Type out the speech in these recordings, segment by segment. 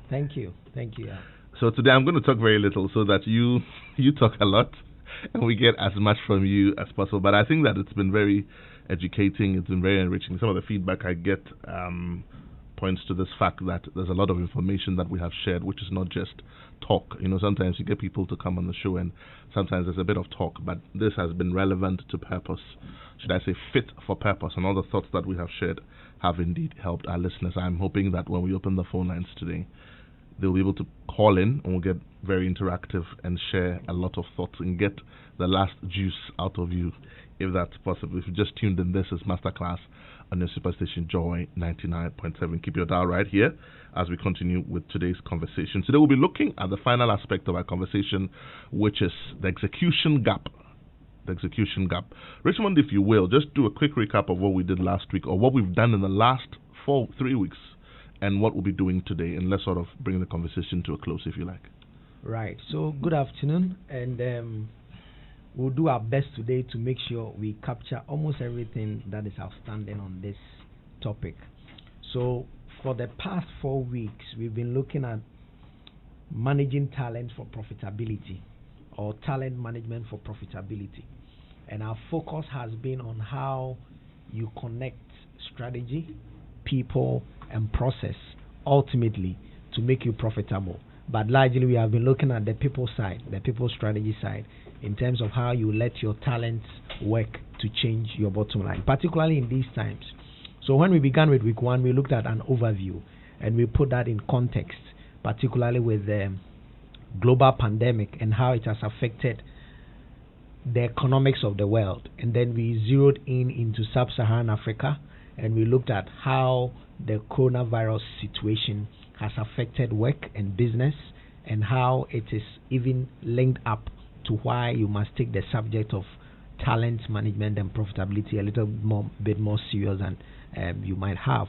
Thank you. Thank you. Yeah. So today I'm going to talk very little so that you talk a lot and we get as much from you as possible. But I think that it's been very educating. It's been very enriching. Some of the feedback I get points to this fact that there's a lot of information that we have shared, which is not just talk. Sometimes you get people to come on the show and sometimes there's a bit of talk, but this has been relevant to purpose. Should I say fit for purpose? And all the thoughts that we have shared have indeed helped our listeners. I'm hoping that when we open the phone lines today, they'll be able to call in and we'll get very interactive and share a lot of thoughts and get the last juice out of you, if that's possible. If you just tuned in, this is Masterclass on your superstation Joy 99.7. Keep your dial right here as we continue with today's conversation. Today we'll be looking at the final aspect of our conversation, which is the execution gap. The execution gap. Richmond, if you will, just do a quick recap of what we did last week or what we've done in the last 3 weeks and what we'll be doing today, and let's sort of bring the conversation to a close, if you like. Right. So good afternoon, and we'll do our best today to make sure we capture almost everything that is outstanding on this topic. So for the past 4 weeks, we've been looking at managing talent for profitability, or talent management for profitability. And our focus has been on how you connect strategy, people, and process ultimately to make you profitable. But largely we have been looking at the people side, the people strategy side, in terms of how you let your talents work to change your bottom line, particularly in these times. So when we began with week 1, we looked at an overview and we put that in context, particularly with the global pandemic and how it has affected the economics of the world. And then we zeroed into sub-Saharan Africa and we looked at how the coronavirus situation has affected work and business and how it is even linked up to why you must take the subject of talent management and profitability a little bit more serious than you might have.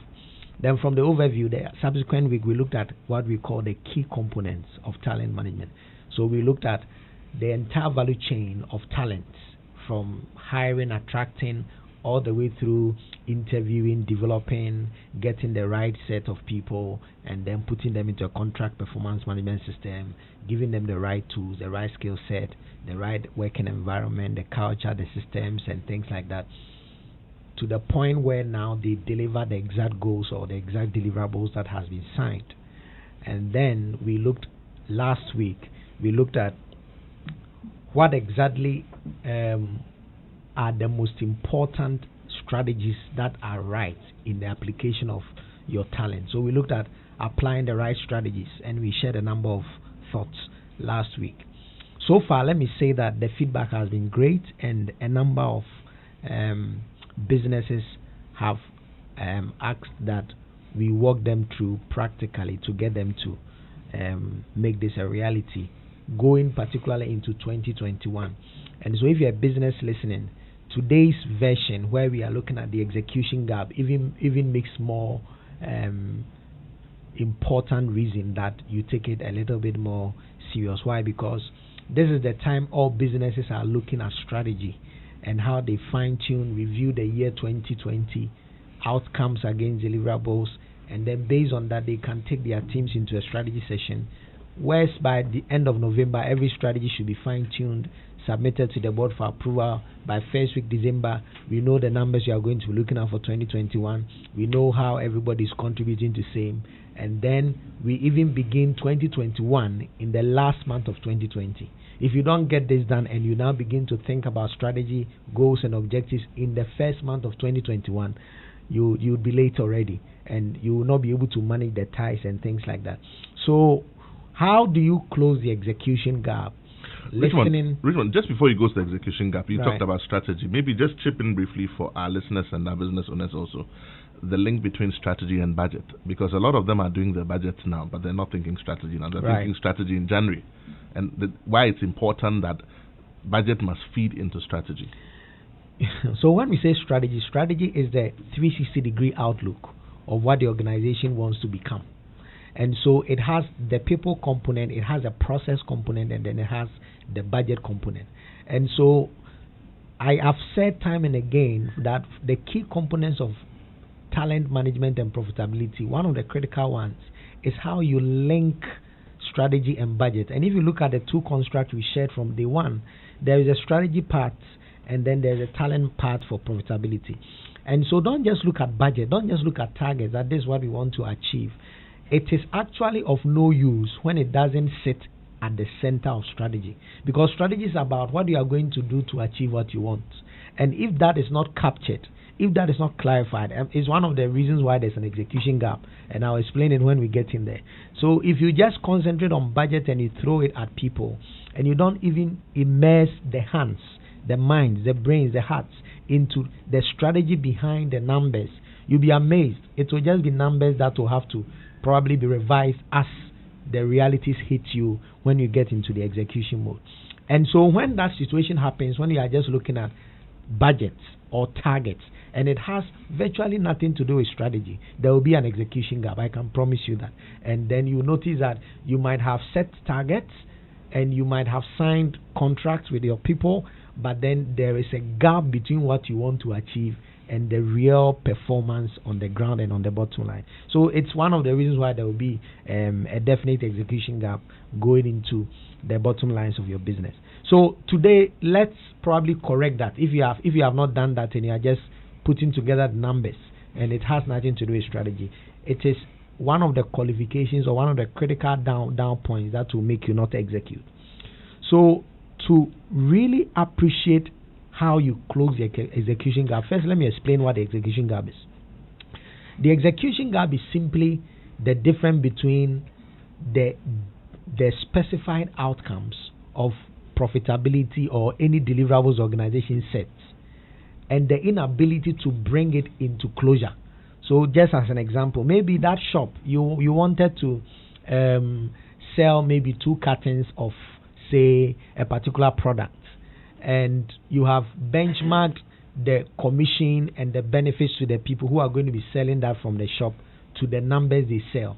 Then from the overview, the subsequent week, we looked at what we call the key components of talent management. So we looked at the entire value chain of talents, from hiring, attracting, all the way through interviewing, developing, getting the right set of people, and then putting them into a contract performance management system, giving them the right tools, the right skill set, the right working environment, the culture, the systems, and things like that, to the point where now they deliver the exact goals or the exact deliverables that has been signed. And then we looked last week, we looked at what exactly are the most important strategies that are right in the application of your talent. So we looked at applying the right strategies and we shared a number of thoughts last week. So far, let me say that the feedback has been great and a number of businesses have asked that we walk them through practically to get them to make this a reality, going particularly into 2021. And so if you're a business listening, today's version where we are looking at the execution gap even makes more important reason that you take it a little bit more serious. Why? Because this is the time all businesses are looking at strategy and how they fine-tune, review the year 2020, outcomes against deliverables, and then based on that they can take their teams into a strategy session, whereas by the end of November every strategy should be fine-tuned, submitted to the board for approval. By first week December, we know the numbers you are going to be looking at for 2021. We know how everybody is contributing to same, and then we even begin 2021 in the last month of 2020. If you don't get this done and you now begin to think about strategy, goals, and objectives in the first month of 2021, you'll be late already, and you will not be able to manage the ties and things like that. So, how do you close the execution gap? Richmond, just before you go to the execution gap, you talked about strategy. Maybe just chip in briefly for our listeners and our business owners also, the link between strategy and budget, because a lot of them are doing their budgets now, but they're not thinking strategy now. They're thinking strategy in January, and why it's important that budget must feed into strategy. So when we say strategy is the 360-degree outlook of what the organization wants to become. And so it has the people component, it has a process component, and then it has the budget component. And so I have said time and again that the key components of talent management and profitability, one of the critical ones is how you link strategy and budget. And if you look at the two constructs we shared from day one, there is a strategy part and then there's a talent part for profitability. And so don't just look at budget, don't just look at targets, that this is what we want to achieve. It is actually of no use when it doesn't sit at the center of strategy. Because strategy is about what you are going to do to achieve what you want. And if that is not captured, if that is not clarified, it's one of the reasons why there's an execution gap. And I'll explain it when we get in there. So if you just concentrate on budget and you throw it at people, and you don't even immerse the hands, the minds, the brains, the hearts into the strategy behind the numbers, you'll be amazed. It will just be numbers that will have to probably be revised as the realities hit you when you get into the execution mode. And so when that situation happens, when you are just looking at budgets or targets, and it has virtually nothing to do with strategy, there will be an execution gap. I can promise you that. And then you notice that you might have set targets and you might have signed contracts with your people, but then there is a gap between what you want to achieve and the real performance on the ground and on the bottom line. So it's one of the reasons why there will be a definite execution gap going into the bottom lines of your business. So today, let's probably correct that. If you have not done that and you are just putting together the numbers and it has nothing to do with strategy, it is one of the qualifications or one of the critical down points that will make you not execute. So to really appreciate how you close the execution gap, first let me explain what the execution gap is. The execution gap is simply the difference between the specified outcomes of profitability or any deliverables organization sets and the inability to bring it into closure. So just as an example, maybe that shop you wanted to sell maybe 2 cartons of, say, a particular product, and you have benchmarked the commission and the benefits to the people who are going to be selling that from the shop to the numbers they sell.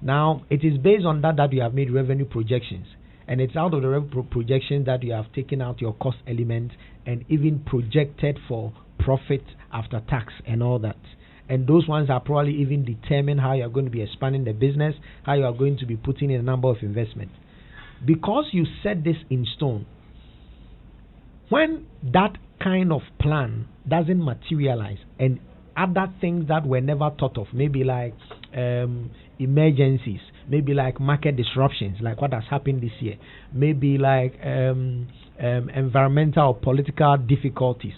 Now, it is based on that you have made revenue projections, and it's out of the revenue projections that you have taken out your cost element and even projected for profit after tax and all that. And those ones are probably even determine how you are going to be expanding the business, how you are going to be putting in a number of investments. Because you set this in stone, when that kind of plan doesn't materialize and other things that were never thought of, maybe like emergencies, maybe like market disruptions, like what has happened this year, maybe like environmental or political difficulties,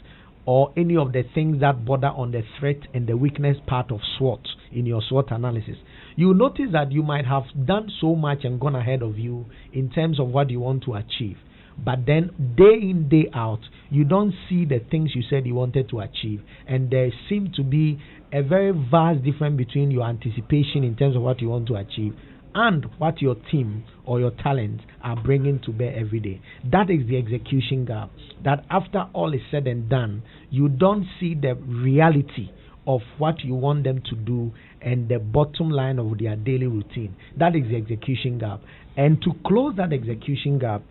or any of the things that border on the threat and the weakness part of SWOT in your SWOT analysis, you will notice that you might have done so much and gone ahead of you in terms of what you want to achieve. But then day in, day out, you don't see the things you said you wanted to achieve. And there seems to be a very vast difference between your anticipation in terms of what you want to achieve and what your team or your talents are bringing to bear every day. That is the execution gap. That after all is said and done, you don't see the reality of what you want them to do and the bottom line of their daily routine. That is the execution gap. And to close that execution gap,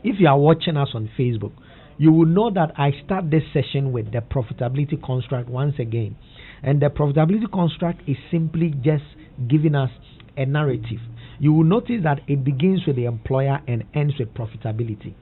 if you are watching us on Facebook, you will know that I start this session with the profitability construct once again. And the profitability construct is simply just giving us a narrative. You will notice that it begins with the employer and ends with profitability.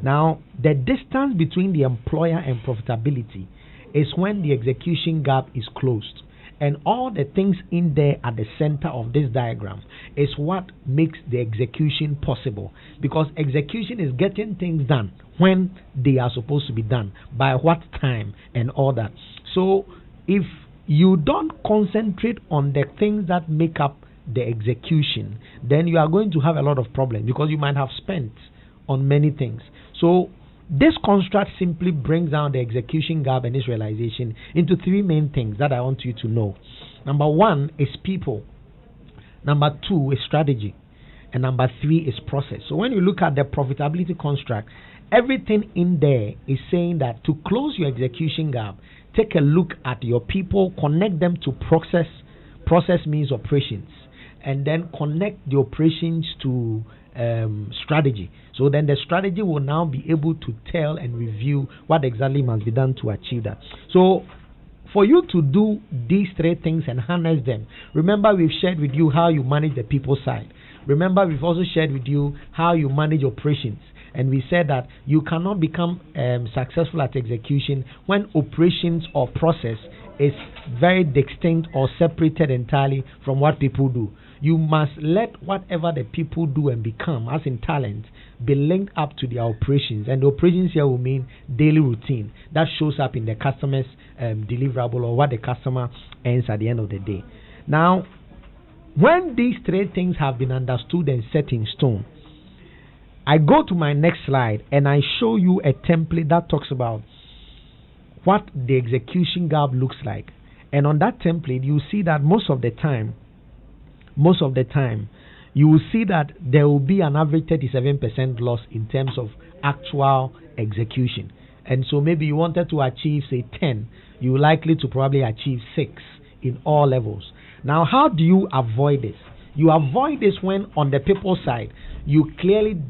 Now, the distance between the employer and profitability is when the execution gap is closed. And all the things in there at the center of this diagram is what makes the execution possible. Because execution is getting things done when they are supposed to be done, by what time and all that. So if you don't concentrate on the things that make up the execution, then you are going to have a lot of problems because you might have spent on many things. So this construct simply brings down the execution gap and its realization into 3 main things that I want you to know. Number 1 is people. Number 2 is strategy. And number 3 is process. So when you look at the profitability construct, everything in there is saying that to close your execution gap, take a look at your people, connect them to process. Process means operations. And then connect the operations to strategy. So then the strategy will now be able to tell and review what exactly must be done to achieve that. So for you to do these three things and harness them, remember we've shared with you how you manage the people side. Remember we've also shared with you how you manage operations. And we said that you cannot become successful at execution when operations or process is very distinct or separated entirely from what people do. You must let whatever the people do and become, as in talent, be linked up to their operations. And the operations here will mean daily routine that shows up in the customer's deliverable or what the customer earns at the end of the day. Now, when these three things have been understood and set in stone, I go to my next slide and I show you a template that talks about what the execution gap looks like. And on that template, you see that most of the time, you will see that there will be an average 37% loss in terms of actual execution. And so maybe you wanted to achieve, say, 10, you're likely to probably achieve 6 in all levels. Now, how do you avoid this? You avoid this when, on the people side, you clearly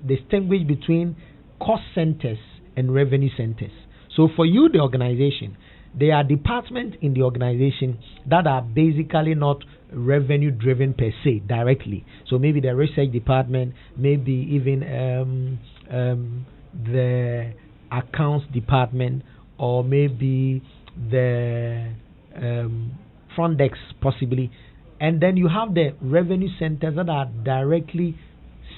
distinguish between cost centers and revenue centers. So for you, the organization, there are departments in the organization that are basically not revenue driven per se directly. So maybe the research department, maybe even the accounts department, or maybe the front desk possibly. And then you have the revenue centers that are directly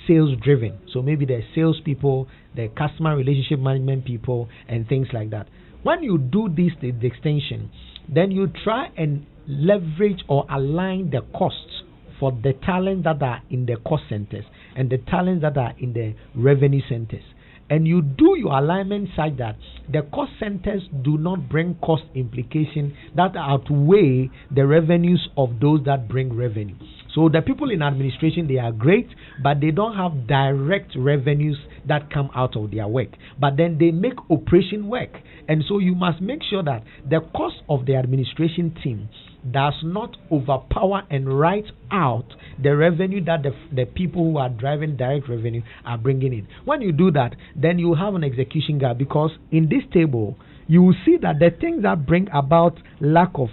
sales driven. So maybe the salespeople, the customer relationship management people, and things like that. When you do this distinction, then you try and leverage or align the costs for the talents that are in the cost centers and the talents that are in the revenue centers. And you do your alignment such that the cost centers do not bring cost implications that outweigh the revenues of those that bring revenue. So the people in administration, they are great, but they don't have direct revenues that come out of their work. But then they make operation work. And so you must make sure that the cost of the administration team does not overpower and write out the revenue that the people who are driving direct revenue are bringing in. When you do that, then you have an execution gap, because in this table, you will see that the things that bring about lack of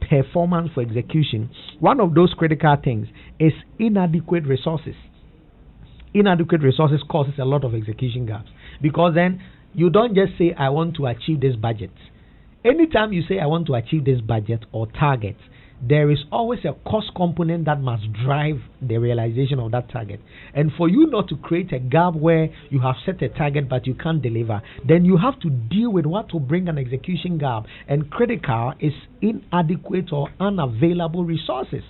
performance for execution, one of those critical things is inadequate resources. Inadequate resources causes a lot of execution gaps, because then you don't just say, I want to achieve this budget. Anytime you say, I want to achieve this budget or target, there is always a cost component that must drive the realization of that target. And for you not to create a gap where you have set a target but you can't deliver, then you have to deal with what will bring an execution gap. And critical is inadequate or unavailable resources.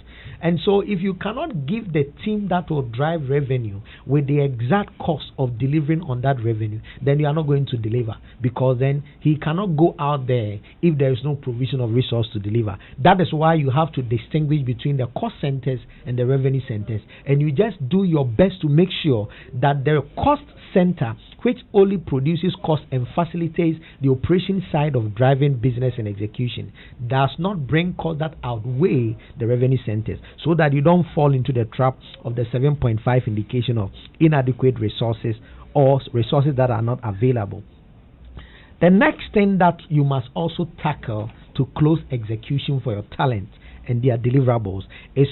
And so if you cannot give the team that will drive revenue with the exact cost of delivering on that revenue, then you are not going to deliver, because then he cannot go out there if there is no provision of resource to deliver. That is why you have to distinguish between the cost centers and the revenue centers. And you just do your best to make sure that the cost center, which only produces cost and facilitates the operation side of driving business and execution, does not bring costs that outweigh the revenue centers, so that you don't fall into the trap of the 7.5 indication of inadequate resources or resources that are not available. The next thing that you must also tackle to close execution for your talent and their deliverables is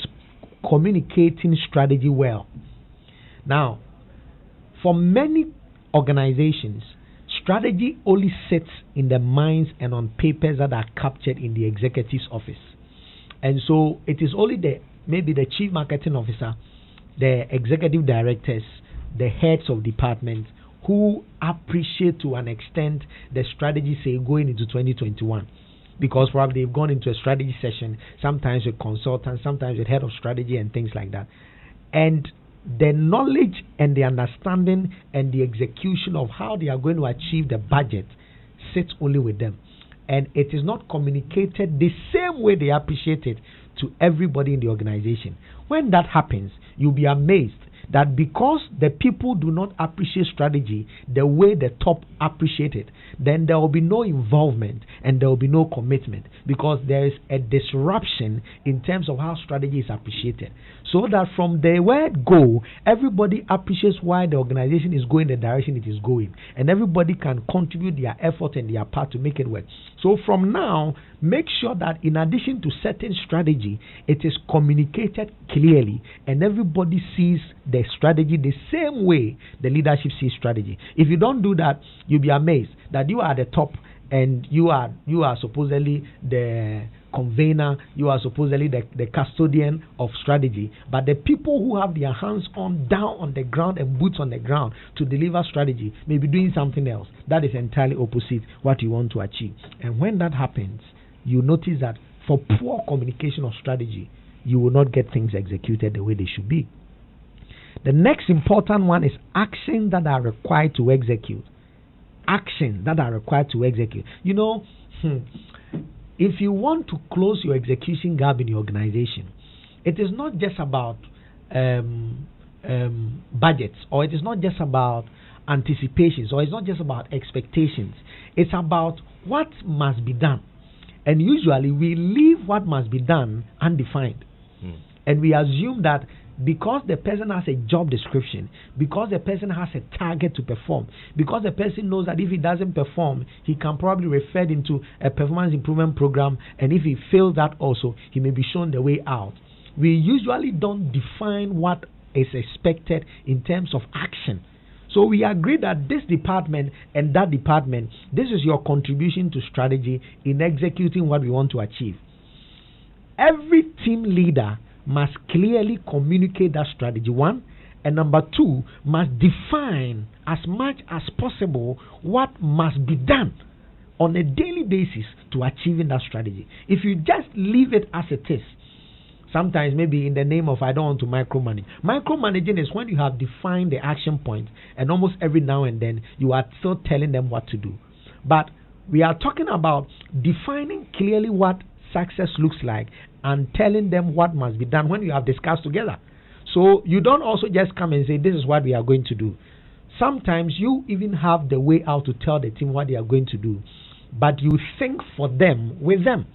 communicating strategy well. Now, for many organizations, strategy only sits in the minds and on papers that are captured in the executive's office. And so it is only maybe the chief marketing officer, the executive directors, the heads of departments who appreciate to an extent the strategy, say, going into 2021. Because probably they've gone into a strategy session, sometimes with consultants, sometimes with head of strategy and things like that. And the knowledge and the understanding and the execution of how they are going to achieve the budget sits only with them. And it is not communicated the same way they appreciate it to everybody in the organization. When that happens, you'll be amazed that because the people do not appreciate strategy the way the top appreciate it, then there will be no involvement and there will be no commitment, because there is a disruption in terms of how strategy is appreciated. So that from the word go, everybody appreciates why the organization is going the direction it is going, and everybody can contribute their effort and their part to make it work. So from now, make sure that in addition to certain strategy, it is communicated clearly and everybody sees the strategy the same way the leadership sees strategy. If you don't do that, you'll be amazed that you are at the top and you are supposedly the convener, you are supposedly the custodian of strategy, but the people who have their hands on down on the ground and boots on the ground to deliver strategy may be doing something else that is entirely opposite what you want to achieve. And when that happens, you notice that for poor communication of strategy, you will not get things executed the way they should be. The next important one is actions that are required to execute. Actions that are required to execute. You know, if you want to close your execution gap in your organization, it is not just about budgets, or it is not just about anticipations, or it's not just about expectations. It's about what must be done. And usually we leave what must be done undefined. And we assume that because the person has a job description, because the person has a target to perform, because the person knows that if he doesn't perform, he can probably be referred into a performance improvement program, and if he fails that also, he may be shown the way out. We usually don't define what is expected in terms of action. So we agree that this department and that department, this is your contribution to strategy in executing what we want to achieve. Every team leader must clearly communicate that strategy, one, and number two, must define as much as possible what must be done on a daily basis to achieving that strategy. If you just leave it as it is, sometimes maybe in the name of I don't want to micromanage. Micromanaging is when you have defined the action points and almost every now and then you are still telling them what to do. But we are talking about defining clearly what success looks like and telling them what must be done when you have discussed together. So you don't also just come and say this is what we are going to do. Sometimes you even have the way out to tell the team what they are going to do, but you think for them with them.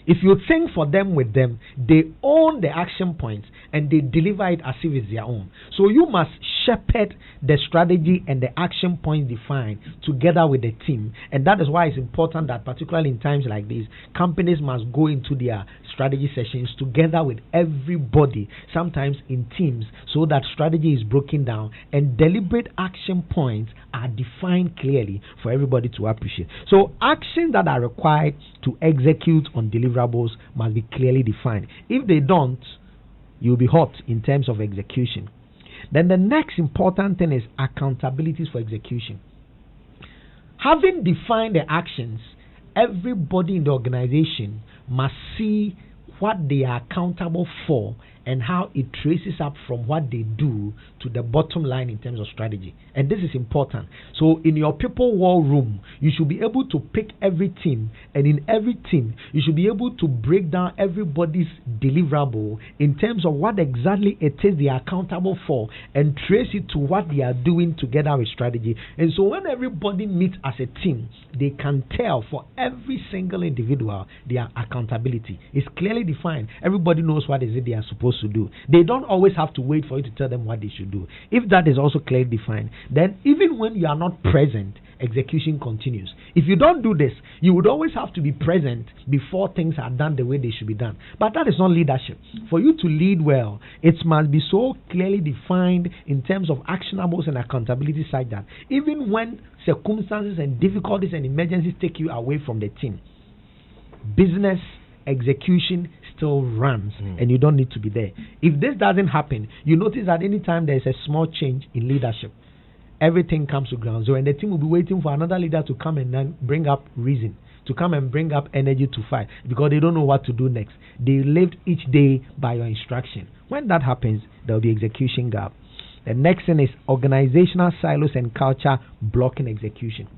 If you think for them with them, they own the action points and they deliver it as if it's their own. So you must shepherd the strategy and the action points defined together with the team. And that is why it's important that particularly in times like this, companies must go into their strategy sessions together with everybody, sometimes in teams, so that strategy is broken down and deliberate action points are defined clearly for everybody to appreciate. So actions that are required to execute on deliverables must be clearly defined. If they don't, you'll be hot in terms of execution. Then the next important thing is accountabilities for execution. Having defined the actions, everybody in the organization must see what they are accountable for and how it traces up from what they do to the bottom line in terms of strategy. And this is important. So in your people war room, you should be able to pick every team, and in every team, you should be able to break down everybody's deliverable in terms of what exactly it is they are accountable for and trace it to what they are doing together with strategy. And so when everybody meets as a team, they can tell for every single individual their accountability. It's clearly defined. Everybody knows what is it they are supposed to do. They don't always have to wait for you to tell them what they should do. If that is also clearly defined, then even when you are not present, execution continues. If you don't do this, you would always have to be present before things are done the way they should be done. But that is not leadership. For you to lead well, it must be so clearly defined in terms of actionables and accountability such that even when circumstances and difficulties and emergencies take you away from the team, business execution still runs and you don't need to be there. If this doesn't happen, you notice that anytime there's a small change in leadership, everything comes to ground zero, and the team will be waiting for another leader to come and then bring up reason, to come and bring up energy to fight, because they don't know what to do next. They lived each day by your instruction. When that happens, there will be execution gap. The next thing is organizational silos and culture blocking execution.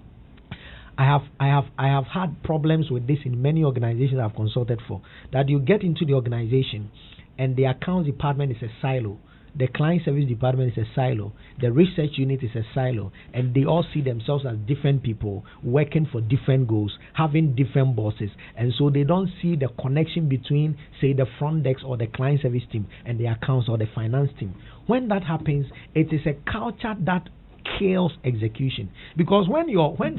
I have had problems with this in many organizations I've consulted for, that you get into the organization and the accounts department is a silo. the client service department is a silo, the research unit is a silo, and they all see themselves as different people working for different goals, having different bosses, and so they don't see the connection between, say, the front desk or the client service team and the accounts or the finance team. When that happens, it is a culture that kills execution. Because when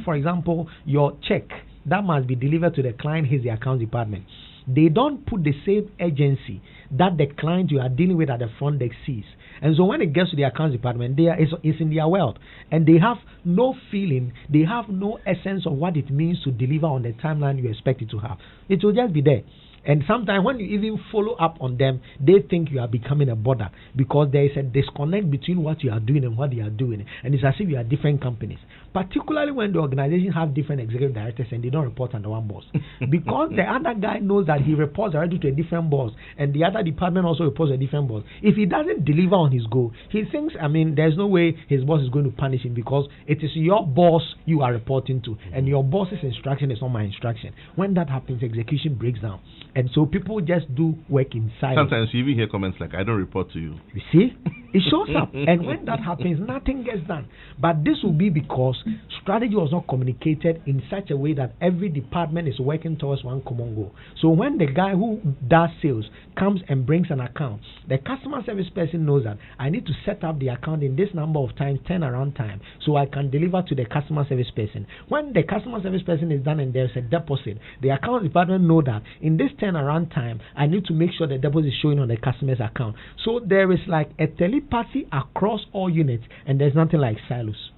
for example, your check that must be delivered to the client is the accounts department, they don't put the same urgency that the client you are dealing with at the front desk sees. And so when it gets to the accounts department, it's in their world, and they have no feeling, they have no essence of what it means to deliver on the timeline you expect it to have. It will just be there. And sometimes when you even follow up on them, they think you are becoming a bother, because there is a disconnect between what you are doing and what they are doing. And it's as if you are different companies, particularly when the organization have different executive directors and they don't report under one boss. Because the other guy knows that he reports directly to a different boss, and the other department also reports to a different boss. If he doesn't deliver on his goal, he thinks, there's no way his boss is going to punish him, because it is your boss you are reporting to, and your boss's instruction is not my instruction. When that happens, execution breaks down. And so people just do work in silence. Sometimes you even hear comments like, I don't report to you. You see? It shows up. And when that happens, nothing gets done. But this will be because strategy was not communicated in such a way that every department is working towards one common goal. So when the guy who does sales comes and brings an account, the customer service person knows that I need to set up the account in this number of times, turnaround time, so I can deliver to the customer service person. When the customer service person is done and there's a deposit, the account department know that in this turnaround time, I need to make sure the deposit is showing on the customer's account. So there is like a telepathy across all units, and there's nothing like silos.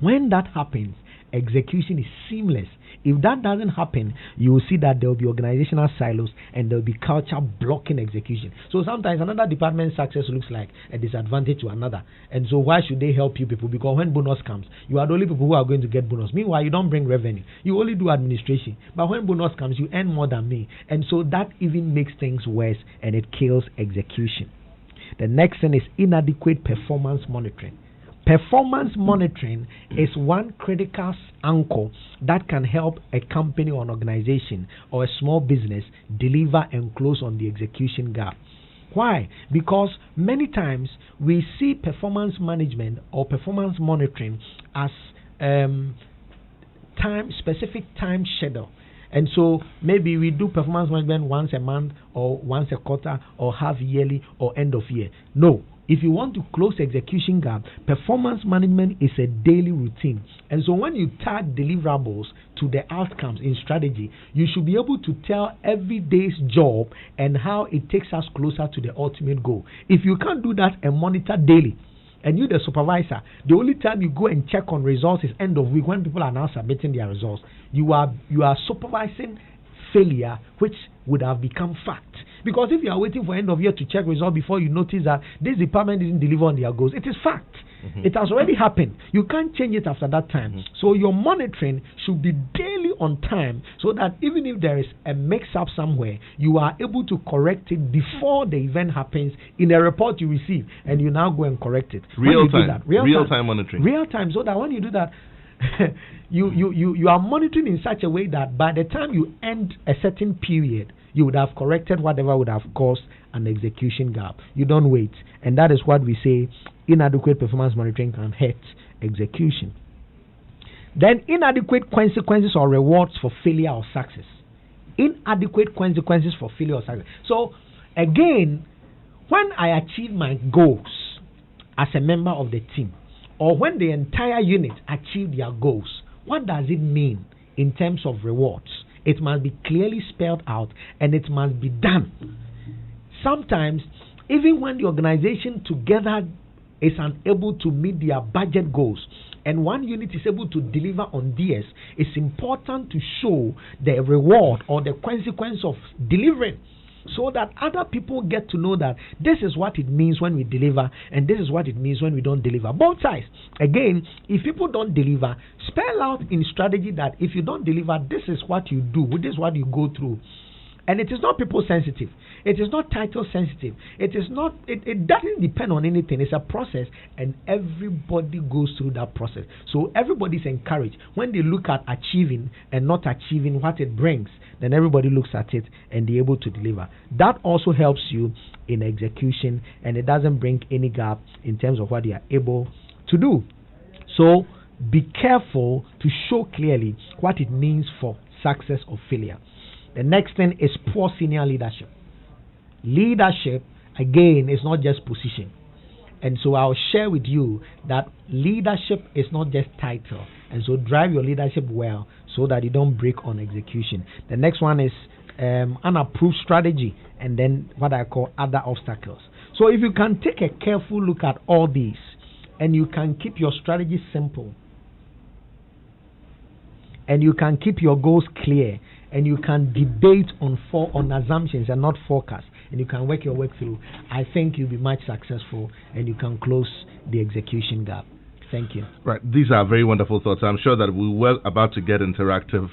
When that happens, execution is seamless. If that doesn't happen, you will see that there will be organizational silos and there will be culture blocking execution. So sometimes another department's success looks like a disadvantage to another. And so why should they help you people? Because when bonus comes, you are the only people who are going to get bonus. Meanwhile, you don't bring revenue. You only do administration. But when bonus comes, you earn more than me. And so that even makes things worse, and it kills execution. The next thing is inadequate performance monitoring. Performance monitoring is one critical anchor that can help a company or an organization or a small business deliver and close on the execution gap. Why? Because many times we see performance management or performance monitoring as specific time schedule. And so maybe we do performance management once a month or once a quarter or half yearly or end of year. No. If you want to close execution gap, performance management is a daily routine. And so when you tag deliverables to the outcomes in strategy, you should be able to tell every day's job and how it takes us closer to the ultimate goal. If you can't do that and monitor daily, and you the supervisor, the only time you go and check on results is end of week when people are now submitting their results, you are supervising failure, which would have become fact. Because if you are waiting for end of year to check results before you notice that this department didn't deliver on their goals, it is fact. It has already happened. You can't change it after that time. So your monitoring should be daily on time, so that even if there is a mix-up somewhere, you are able to correct it before the event happens in a report you receive, and you now go and correct it. Real time monitoring. Real time, so that when you do that, you are monitoring in such a way that by the time you end a certain period, you would have corrected whatever would have caused an execution gap. You don't wait. And that is what we say inadequate performance monitoring can hurt execution. Then inadequate consequences or rewards for failure or success. Inadequate consequences for failure or success. So again, when I achieve my goals as a member of the team, or when the entire unit achieve their goals, what does it mean in terms of rewards? It must be clearly spelled out, and it must be done. Sometimes, even when the organization together is unable to meet their budget goals, and one unit is able to deliver on theirs, it's important to show the reward or the consequence of delivering, so that other people get to know that this is what it means when we deliver, and this is what it means when we don't deliver. Both sides. Again, if people don't deliver, spell out in strategy that if you don't deliver, this is what you do, this is what you go through. And it is not people sensitive. It is not title sensitive. It is not. It doesn't depend on anything. It's a process, and everybody goes through that process. So everybody is encouraged when they look at achieving and not achieving what it brings. Then everybody looks at it and they're able to deliver. That also helps you in execution, and it doesn't bring any gap in terms of what you are able to do. So be careful to show clearly what it means for success or failure. The next thing is poor senior leadership. Leadership, again, is not just position. And so I'll share with you that leadership is not just title. And so drive your leadership well so that you don't break on execution. The next one is unapproved strategy, and then what I call other obstacles. So if you can take a careful look at all these, and you can keep your strategy simple, and you can keep your goals clear, and you can debate on assumptions and not forecasts, and you can work your way through, I think you'll be much successful and you can close the execution gap. Thank you. Right. These are very wonderful thoughts. I'm sure that we were about to get interactive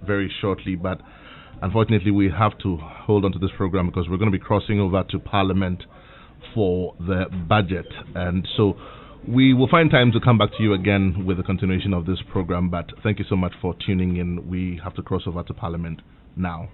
very shortly, but unfortunately we have to hold on to this program because we're going to be crossing over to Parliament for the budget. And so we will find time to come back to you again with the continuation of this program, but thank you so much for tuning in. We have to cross over to Parliament now.